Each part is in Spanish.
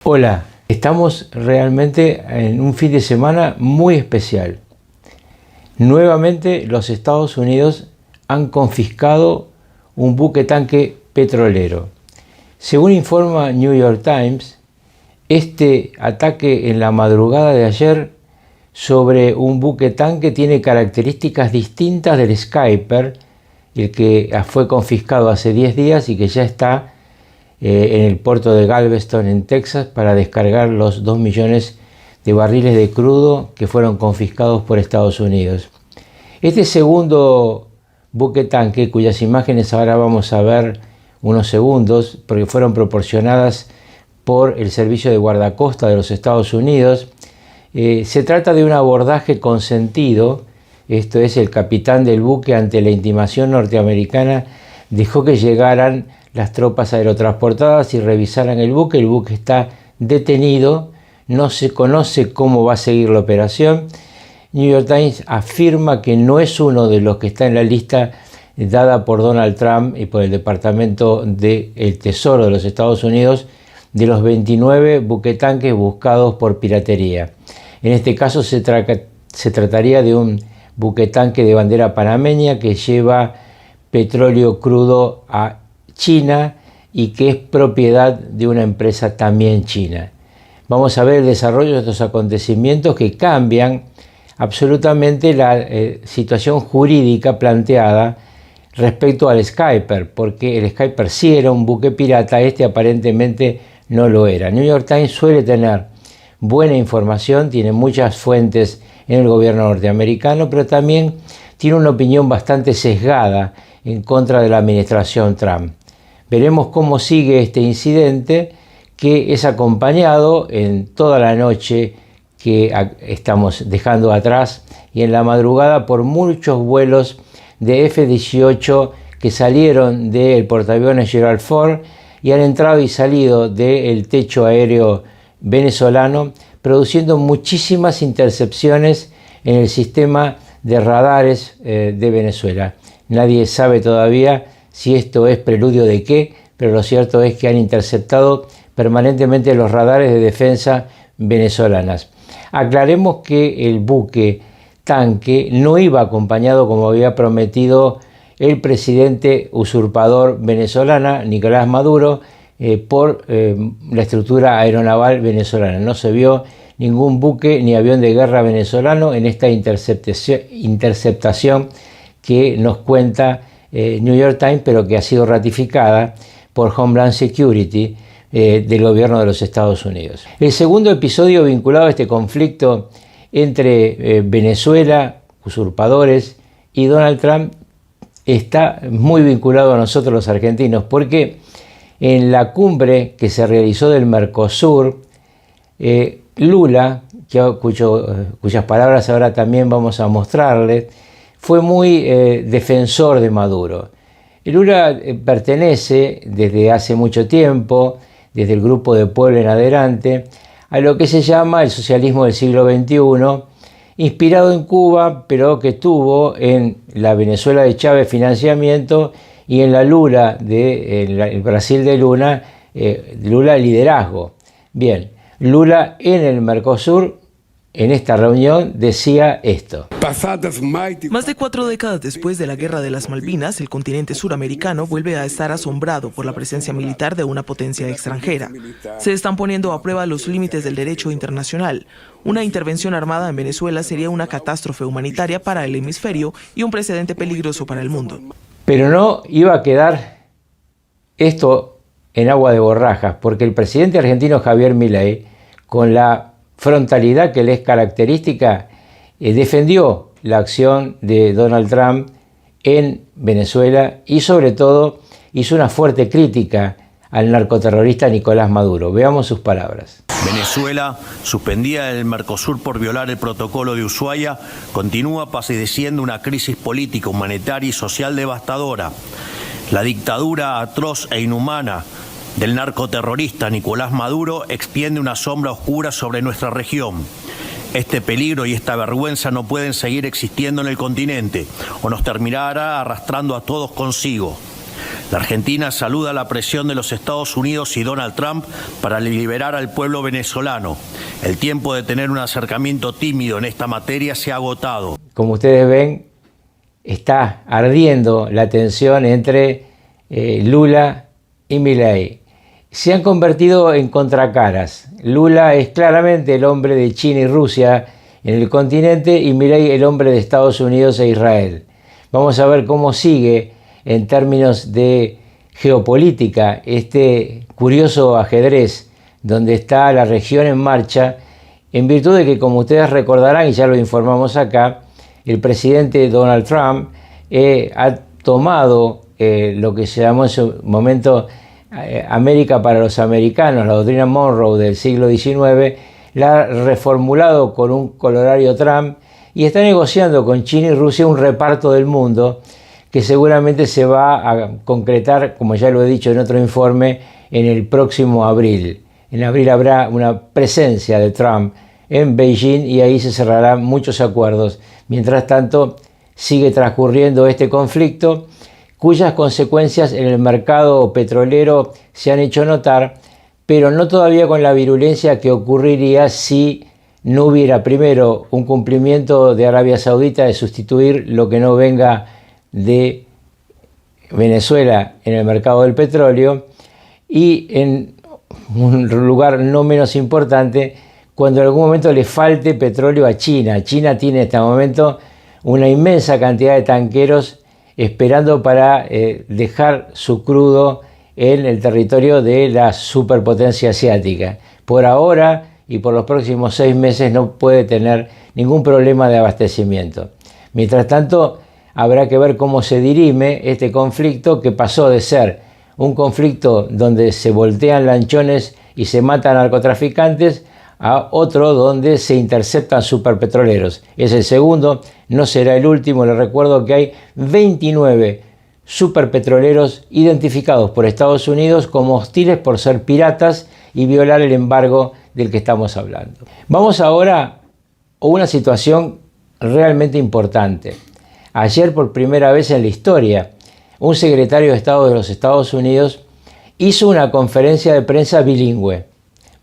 Hola, estamos realmente en un fin de semana muy especial. Nuevamente los Estados Unidos han confiscado un buque tanque petrolero. Según informa New York Times, este ataque en la madrugada de ayer sobre un buque tanque tiene características distintas del Skyper, el que fue confiscado hace 10 días y que ya está en el puerto de Galveston, en Texas, para descargar los 2 millones de barriles de crudo que fueron confiscados por Estados Unidos. Este segundo buque tanque, cuyas imágenes ahora vamos a ver unos segundos, porque fueron proporcionadas por el Servicio de Guardacosta de los Estados Unidos, se trata de un abordaje consentido. Esto es, el capitán del buque, ante la intimación norteamericana, dejó que llegaran las tropas aerotransportadas y revisaran el buque. El buque está detenido, no se conoce cómo va a seguir la operación. New York Times afirma que no es uno de los que está en la lista dada por Donald Trump y por el Departamento del Tesoro de los Estados Unidos de los 29 buquetanques buscados por piratería. En este caso se trataría de un buquetanque de bandera panameña que lleva petróleo crudo a China y que es propiedad de una empresa también china. Vamos a ver el desarrollo de estos acontecimientos que cambian absolutamente la situación jurídica planteada respecto al Skyper, porque el Skyper sí era un buque pirata, este aparentemente no lo era. New York Times suele tener buena información, tiene muchas fuentes en el gobierno norteamericano, pero también tiene una opinión bastante sesgada en contra de la administración Trump. Veremos cómo sigue este incidente, que es acompañado en toda la noche que estamos dejando atrás y en la madrugada por muchos vuelos de F-18 que salieron del portaaviones Gerald Ford y han entrado y salido del techo aéreo venezolano, produciendo muchísimas intercepciones en el sistema de radares de Venezuela. Nadie sabe todavía si esto es preludio de qué, pero lo cierto es que han interceptado permanentemente los radares de defensa venezolanas. Aclaremos que el buque tanque no iba acompañado, como había prometido el presidente usurpador venezolano, Nicolás Maduro, por la estructura aeronaval venezolana. No se vio ningún buque ni avión de guerra venezolano en esta interceptación que nos cuenta New York Times, pero que ha sido ratificada por Homeland Security del gobierno de los Estados Unidos. El segundo episodio vinculado a este conflicto entre Venezuela, usurpadores, y Donald Trump está muy vinculado a nosotros los argentinos, porque en la cumbre que se realizó del Mercosur, Lula, cuyas palabras ahora también vamos a mostrarles, fue muy defensor de Maduro. Lula pertenece desde hace mucho tiempo, desde el Grupo de Puebla en adelante, a lo que se llama el socialismo del siglo XXI, inspirado en Cuba, pero que tuvo en la Venezuela de Chávez financiamiento y en la Lula el Brasil de Lula liderazgo. Bien, Lula en el Mercosur, en esta reunión, decía esto. Más de 4 décadas después de la Guerra de las Malvinas, el continente suramericano vuelve a estar asombrado por la presencia militar de una potencia extranjera. Se están poniendo a prueba los límites del derecho internacional. Una intervención armada en Venezuela sería una catástrofe humanitaria para el hemisferio y un precedente peligroso para el mundo. Pero no iba a quedar esto en agua de borrajas, porque el presidente argentino Javier Milei, con la frontalidad que le es característica, defendió la acción de Donald Trump en Venezuela y sobre todo hizo una fuerte crítica al narcoterrorista Nicolás Maduro. Veamos sus palabras. Venezuela, suspendida del Mercosur por violar el protocolo de Ushuaia, continúa padeciendo una crisis política, humanitaria y social devastadora. La dictadura atroz e inhumana del narcoterrorista Nicolás Maduro extiende una sombra oscura sobre nuestra región. Este peligro y esta vergüenza no pueden seguir existiendo en el continente o nos terminará arrastrando a todos consigo. La Argentina saluda la presión de los Estados Unidos y Donald Trump para liberar al pueblo venezolano. El tiempo de tener un acercamiento tímido en esta materia se ha agotado. Como ustedes ven, está ardiendo la tensión entre Lula y Milei. Se han convertido en contracaras. Lula es claramente el hombre de China y Rusia en el continente y Milei el hombre de Estados Unidos e Israel. Vamos a ver cómo sigue en términos de geopolítica este curioso ajedrez donde está la región en marcha, en virtud de que, como ustedes recordarán y ya lo informamos acá, el presidente Donald Trump ha tomado lo que se llamó en su momento América para los americanos, la doctrina Monroe del siglo XIX, la ha reformulado con un colorario Trump y está negociando con China y Rusia un reparto del mundo que seguramente se va a concretar, como ya lo he dicho en otro informe, en el próximo abril. En abril habrá una presencia de Trump en Beijing y ahí se cerrarán muchos acuerdos. Mientras tanto, sigue transcurriendo este conflicto, cuyas consecuencias en el mercado petrolero se han hecho notar, pero no todavía con la virulencia que ocurriría si no hubiera primero un cumplimiento de Arabia Saudita de sustituir lo que no venga de Venezuela en el mercado del petróleo, y en un lugar no menos importante, cuando en algún momento le falte petróleo a China. China tiene en este momento una inmensa cantidad de tanqueros esperando para dejar su crudo en el territorio de la superpotencia asiática. Por ahora y por los próximos 6 meses no puede tener ningún problema de abastecimiento. Mientras tanto, habrá que ver cómo se dirime este conflicto, que pasó de ser un conflicto donde se voltean lanchones y se matan narcotraficantes a otro donde se interceptan superpetroleros. Es el segundo, no será el último. Les recuerdo que hay 29 superpetroleros identificados por Estados Unidos como hostiles por ser piratas y violar el embargo del que estamos hablando. Vamos ahora a una situación realmente importante. Ayer, por primera vez en la historia, un secretario de Estado de los Estados Unidos hizo una conferencia de prensa bilingüe.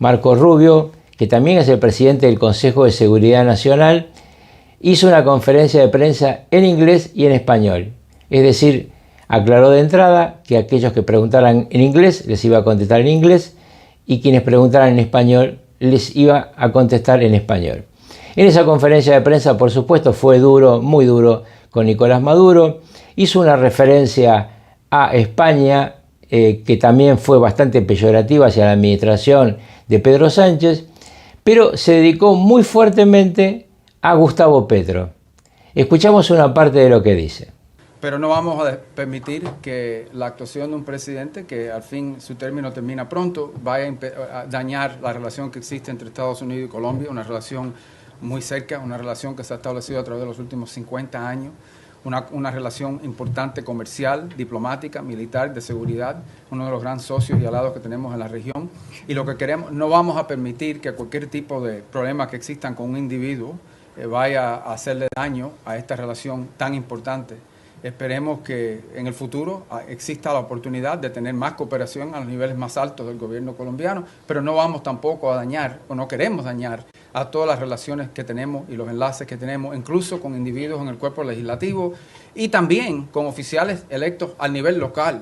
Marco Rubio, que también es el presidente del Consejo de Seguridad Nacional, hizo una conferencia de prensa en inglés y en español. Es decir, aclaró de entrada que aquellos que preguntaran en inglés les iba a contestar en inglés y quienes preguntaran en español les iba a contestar en español. En esa conferencia de prensa, por supuesto, fue duro, muy duro con Nicolás Maduro. Hizo una referencia a España que también fue bastante peyorativa hacia la administración de Pedro Sánchez, pero se dedicó muy fuertemente a Gustavo Petro. Escuchamos una parte de lo que dice. Pero no vamos a permitir que la actuación de un presidente, que al fin su término termina pronto, vaya a dañar la relación que existe entre Estados Unidos y Colombia, una relación muy cerca, una relación que se ha establecido a través de los últimos 50 años, una relación importante comercial, diplomática, militar, de seguridad, uno de los grandes socios y aliados que tenemos en la región. Y lo que queremos, no vamos a permitir que cualquier tipo de problema que existan con un individuo vaya a hacerle daño a esta relación tan importante. Esperemos que en el futuro exista la oportunidad de tener más cooperación a los niveles más altos del gobierno colombiano, pero no vamos tampoco a dañar, o no queremos dañar, a todas las relaciones que tenemos y los enlaces que tenemos, incluso con individuos en el cuerpo legislativo y también con oficiales electos al nivel local,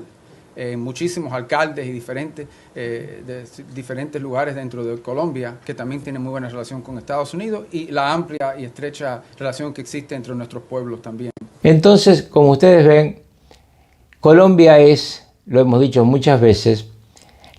muchísimos alcaldes y de diferentes lugares dentro de Colombia que también tienen muy buena relación con Estados Unidos, y la amplia y estrecha relación que existe entre nuestros pueblos también. Entonces, como ustedes ven, Colombia es, lo hemos dicho muchas veces,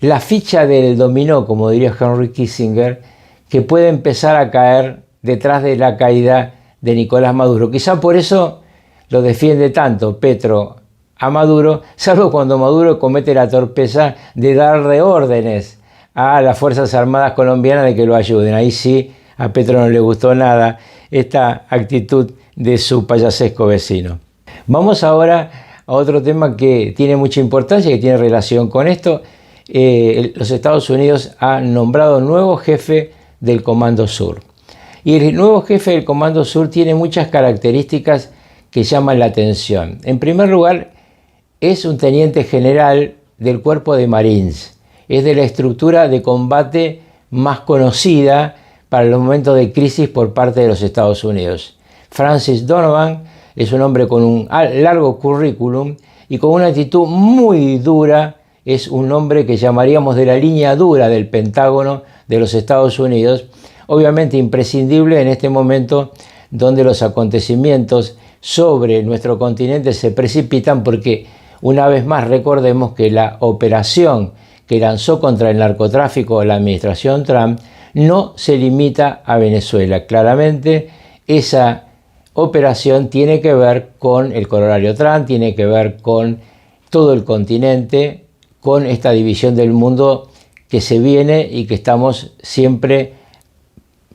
la ficha del dominó, como diría Henry Kissinger, que puede empezar a caer detrás de la caída de Nicolás Maduro. Quizá por eso lo defiende tanto Petro a Maduro, salvo cuando Maduro comete la torpeza de darle órdenes a las Fuerzas Armadas colombianas de que lo ayuden. Ahí sí, a Petro no le gustó nada esta actitud de su payasesco vecino. Vamos ahora a otro tema que tiene mucha importancia, que tiene relación con esto. Los Estados Unidos han nombrado nuevo jefe del Comando Sur. Y el nuevo jefe del Comando Sur tiene muchas características que llaman la atención. En primer lugar, es un teniente general del Cuerpo de Marines. Es de la estructura de combate más conocida para los momentos de crisis por parte de los Estados Unidos. Francis Donovan es un hombre con un largo currículum y con una actitud muy dura. Es un hombre que llamaríamos de la línea dura del Pentágono de los Estados Unidos, obviamente imprescindible en este momento donde los acontecimientos sobre nuestro continente se precipitan, porque una vez más recordemos que la operación que lanzó contra el narcotráfico la administración Trump no se limita a Venezuela. Claramente esa operación tiene que ver con el corolario Trump, tiene que ver con todo el continente, con esta división del mundo que se viene y que estamos siempre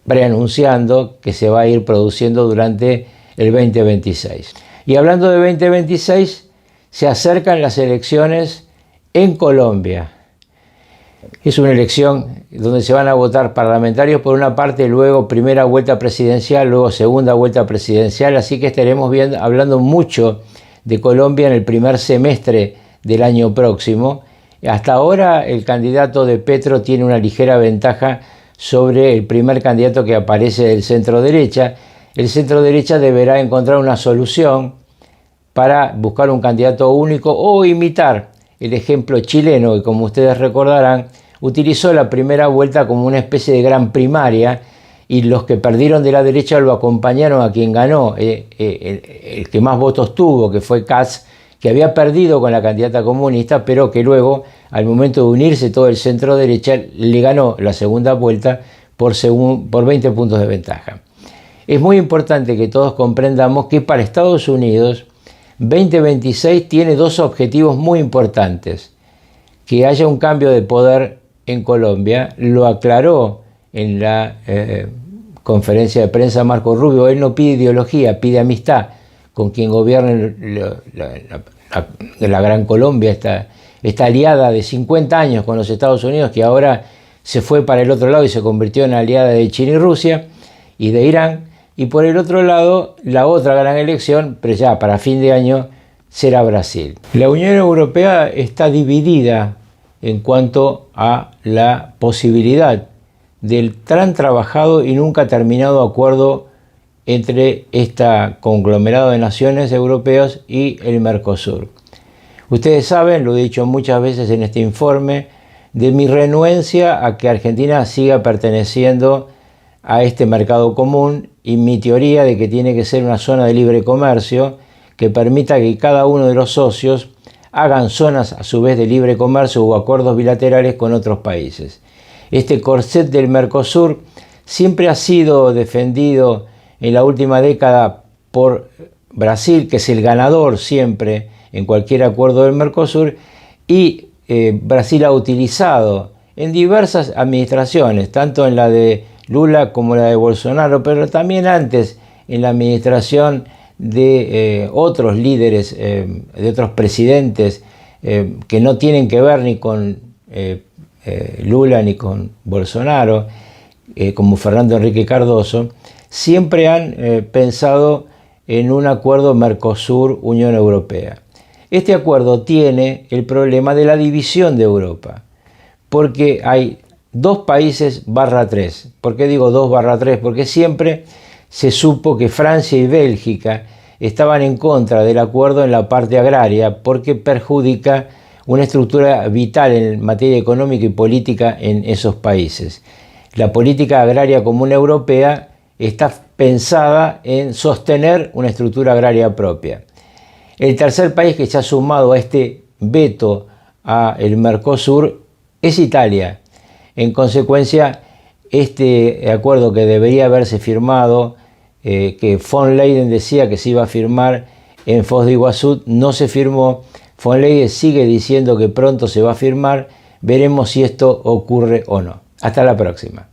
preanunciando que se va a ir produciendo durante el 2026. Y hablando de 2026, se acercan las elecciones en Colombia. Es una elección donde se van a votar parlamentarios por una parte, luego primera vuelta presidencial, luego segunda vuelta presidencial, así que estaremos hablando mucho de Colombia en el primer semestre del año próximo. Hasta ahora el candidato de Petro tiene una ligera ventaja sobre el primer candidato que aparece del centro derecha. El centro derecha deberá encontrar una solución para buscar un candidato único o imitar el ejemplo chileno, que como ustedes recordarán, utilizó la primera vuelta como una especie de gran primaria y los que perdieron de la derecha lo acompañaron a quien ganó, el que más votos tuvo, que fue Katz, que había perdido con la candidata comunista, pero que luego, al momento de unirse todo el centro derecha, le ganó la segunda vuelta por 20 puntos de ventaja. Es muy importante que todos comprendamos que para Estados Unidos 2026 tiene dos objetivos muy importantes. Que haya un cambio de poder en Colombia, lo aclaró en la conferencia de prensa Marco Rubio. Él no pide ideología, pide amistad con quien gobierne la Gran Colombia, esta aliada de 50 años con los Estados Unidos, que ahora se fue para el otro lado y se convirtió en aliada de China y Rusia y de Irán. Y por el otro lado, la otra gran elección, pero ya para fin de año, será Brasil. La Unión Europea está dividida en cuanto a la posibilidad del tan trabajado y nunca terminado acuerdo entre este conglomerado de naciones europeas y el Mercosur. Ustedes saben, lo he dicho muchas veces en este informe, de mi renuencia a que Argentina siga perteneciendo a este mercado común y mi teoría de que tiene que ser una zona de libre comercio que permita que cada uno de los socios hagan zonas a su vez de libre comercio o acuerdos bilaterales con otros países. Este corset del Mercosur siempre ha sido defendido en la última década por Brasil, que es el ganador siempre en cualquier acuerdo del Mercosur, y Brasil ha utilizado en diversas administraciones, tanto en la de Lula como la de Bolsonaro, pero también antes en la administración de otros líderes, de otros presidentes que no tienen que ver ni con Lula ni con Bolsonaro, como Fernando Henrique Cardoso, siempre han pensado en un acuerdo Mercosur-Unión Europea. Este acuerdo tiene el problema de la división de Europa, porque hay 2 países barra 3. ¿Por qué digo 2 barra 3? Porque siempre se supo que Francia y Bélgica estaban en contra del acuerdo en la parte agraria porque perjudica una estructura vital en materia económica y política en esos países. La política agraria común europea está pensada en sostener una estructura agraria propia. El tercer país que se ha sumado a este veto al Mercosur es Italia. En consecuencia, este acuerdo que debería haberse firmado, que von Leyen decía que se iba a firmar en Foz de Iguazú, no se firmó. Von Leyen sigue diciendo que pronto se va a firmar. Veremos si esto ocurre o no. Hasta la próxima.